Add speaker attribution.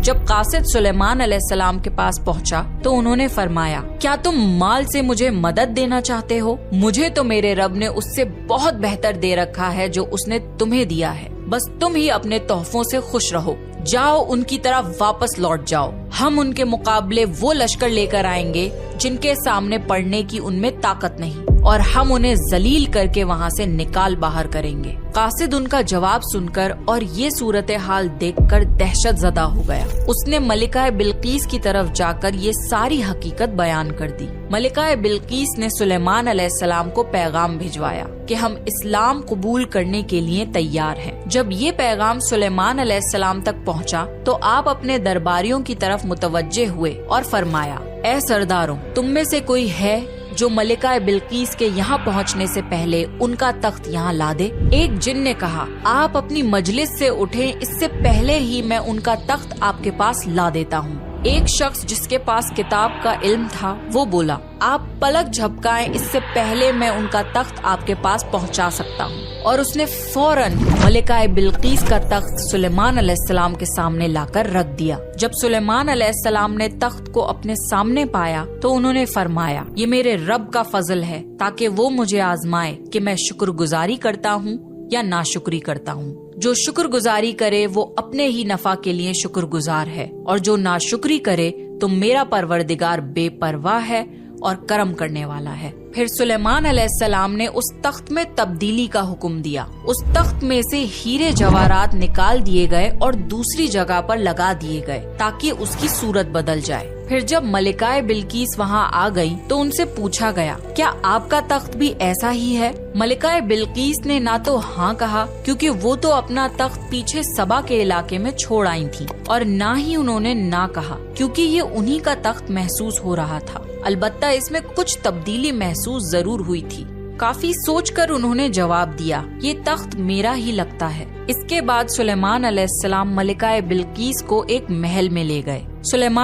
Speaker 1: جب قاصد سلیمان علیہ السلام کے پاس پہنچا تو انہوں نے فرمایا، کیا تم مال سے مجھے مدد دینا چاہتے ہو؟ مجھے تو میرے رب نے اس سے بہت بہتر دے رکھا ہے جو اس نے تمہیں دیا ہے، بس تم ہی اپنے تحفوں سے خوش رہو، جاؤ ان کی طرف واپس لوٹ جاؤ، ہم ان کے مقابلے وہ لشکر لے کر آئیں گے جن کے سامنے پڑنے کی ان میں طاقت نہیں، اور ہم انہیں ذلیل کر کے وہاں سے نکال باہر کریں گے۔ قاصد ان کا جواب سن کر اور یہ صورتحال دیکھ کر دہشت زدہ ہو گیا۔ اس نے ملکہ بلقیس کی طرف جا کر یہ ساری حقیقت بیان کر دی۔ ملکہ بلقیس نے سلیمان علیہ السلام کو پیغام بھجوایا کہ ہم اسلام قبول کرنے کے لیے تیار ہیں۔ جب یہ پیغام سلیمان علیہ السلام تک پہنچا تو آپ اپنے درباریوں کی طرف متوجہ ہوئے اور فرمایا، اے سرداروں، تم میں سے کوئی ہے جو ملکہ بلقیس کے یہاں پہنچنے سے پہلے ان کا تخت یہاں لا دے؟ ایک جن نے کہا، آپ اپنی مجلس سے اٹھیں، اس سے پہلے ہی میں ان کا تخت آپ کے پاس لا دیتا ہوں۔ ایک شخص جس کے پاس کتاب کا علم تھا وہ بولا، آپ پلک جھپکائیں، اس سے پہلے میں ان کا تخت آپ کے پاس پہنچا سکتا ہوں۔ اور اس نے فوراً ملکہ بلقیس کا تخت سلیمان علیہ السلام کے سامنے لا کر رکھ دیا۔ جب سلیمان علیہ السلام نے تخت کو اپنے سامنے پایا تو انہوں نے فرمایا، یہ میرے رب کا فضل ہے تاکہ وہ مجھے آزمائے کہ میں شکر گزاری کرتا ہوں یا ناشکری کرتا ہوں۔ جو شکر گزاری کرے وہ اپنے ہی نفع کے لیے شکر گزار ہے، اور جو ناشکری کرے تو میرا پروردگار بے پرواہ ہے اور کرم کرنے والا ہے۔ پھر سلیمان علیہ السلام نے اس تخت میں تبدیلی کا حکم دیا۔ اس تخت میں سے ہیرے جواہرات نکال دیے گئے اور دوسری جگہ پر لگا دیے گئے تاکہ اس کی صورت بدل جائے۔ پھر جب ملکہ بلقیس وہاں آ گئی تو ان سے پوچھا گیا، کیا آپ کا تخت بھی ایسا ہی ہے؟ ملکہ بلقیس نے نہ تو ہاں کہا، کیونکہ وہ تو اپنا تخت پیچھے سبا کے علاقے میں چھوڑ آئی تھی، اور نہ ہی انہوں نے نہ کہا، کیونکہ یہ انہی کا تخت محسوس ہو رہا تھا۔ البتہ اس میں کچھ تبدیلی محسوس ضرور ہوئی تھی۔ کافی سوچ کر انہوں نے جواب دیا، یہ تخت میرا ہی لگتا ہے۔ اس کے بعد سلیمان علیہ السلام ملکہ بلقیس کو ایک محل میں لے گئے۔ سلیمان